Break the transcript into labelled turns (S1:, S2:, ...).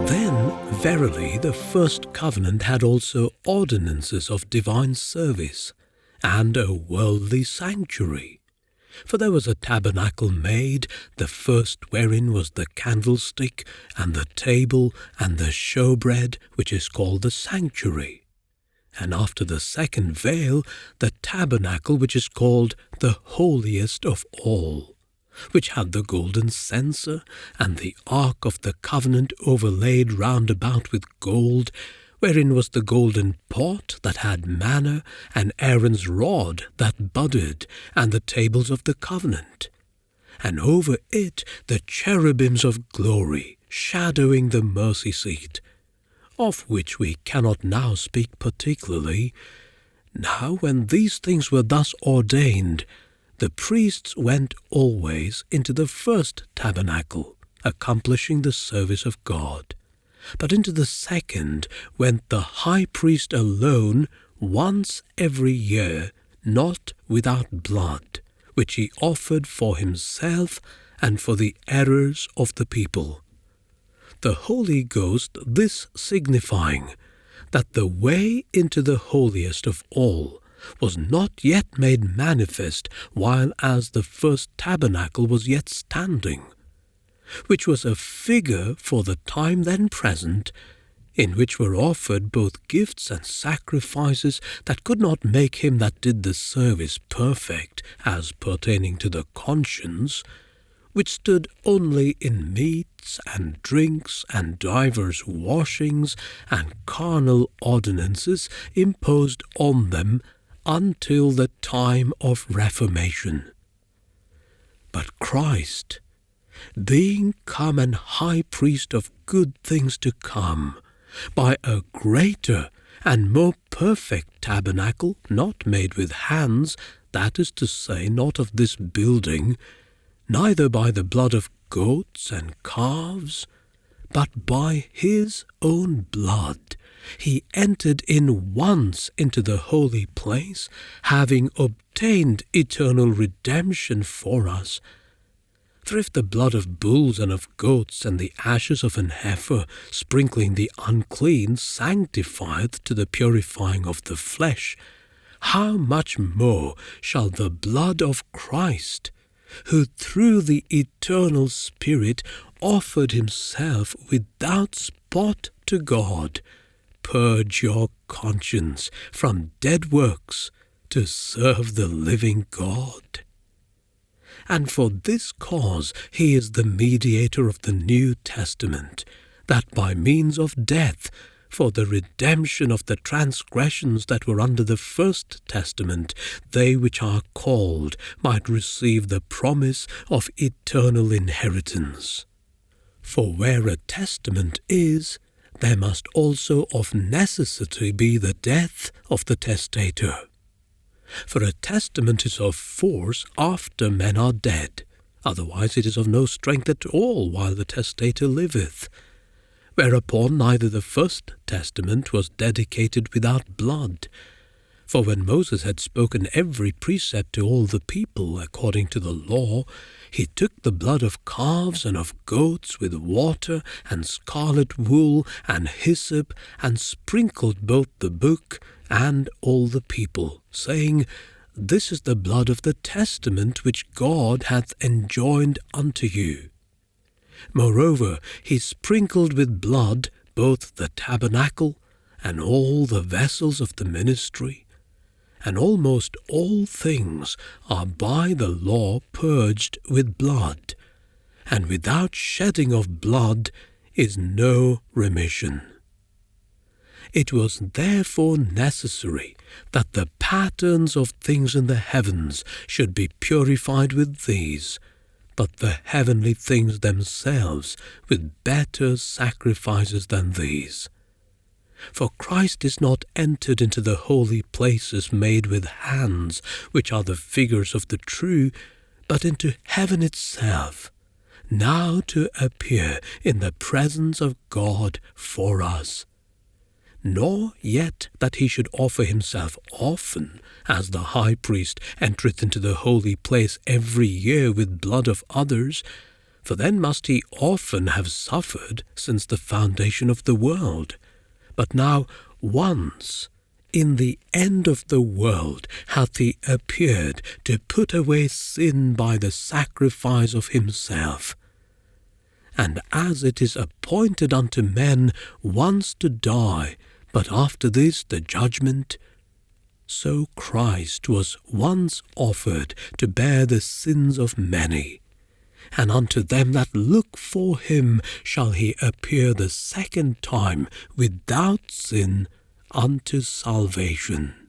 S1: Then, verily, the first covenant had also ordinances of divine service, and a worldly sanctuary. For there was a tabernacle made, the first wherein was the candlestick, and the table, and the showbread, which is called the sanctuary. And after the second veil, the tabernacle which is called the holiest of all, which had the golden censer, and the ark of the covenant overlaid round about with gold, wherein was the golden pot that had manna, and Aaron's rod that budded, and the tables of the covenant. And over it the cherubims of glory, shadowing the mercy seat, of which we cannot now speak particularly. Now when these things were thus ordained, the priests went always into the first tabernacle, accomplishing the service of God. But into the second went the high priest alone once every year, not without blood, which he offered for himself and for the errors of the people. The Holy Ghost this signifying, that the way into the holiest of all was not yet made manifest while as the first tabernacle was yet standing, which was a figure for the time then present, in which were offered both gifts and sacrifices that could not make him that did the service perfect as pertaining to the conscience, which stood only in meats and drinks and divers washings and carnal ordinances imposed on them until the time of Reformation. But Christ, being come an high priest of good things to come, by a greater and more perfect tabernacle, not made with hands, that is to say, not of this building, neither by the blood of goats and calves, but by his own blood, he entered in once into the holy place, having obtained eternal redemption for us. For if the blood of bulls and of goats and the ashes of an heifer, sprinkling the unclean, sanctifieth to the purifying of the flesh, how much more shall the blood of Christ, who through the eternal Spirit offered himself without spot to God, purge your conscience from dead works to serve the living God? And for this cause he is the mediator of the New Testament, that by means of death, for the redemption of the transgressions that were under the first testament, they which are called might receive the promise of eternal inheritance. For where a testament is, there must also of necessity be the death of the testator. For a testament is of force after men are dead, otherwise it is of no strength at all while the testator liveth. Whereupon neither the first testament was dedicated without blood. For when Moses had spoken every precept to all the people according to the law, he took the blood of calves and of goats with water and scarlet wool and hyssop, and sprinkled both the book and all the people, saying, This is the blood of the testament which God hath enjoined unto you. Moreover, he sprinkled with blood both the tabernacle and all the vessels of the ministry, and almost all things are by the law purged with blood, and without shedding of blood is no remission. It was therefore necessary that the patterns of things in the heavens should be purified with these, but the heavenly things themselves with better sacrifices than these. For Christ is not entered into the holy places made with hands, which are the figures of the true, but into heaven itself, now to appear in the presence of God for us. Nor yet that he should offer himself often, as the high priest entereth into the holy place every year with blood of others, For then must he often have suffered since the foundation of the world. But now once, in the end of the world, hath he appeared to put away sin by the sacrifice of himself. And as it is appointed unto men once to die, but after this the judgment, so Christ was once offered to bear the sins of many. And unto them that look for him shall he appear the second time without sin unto salvation.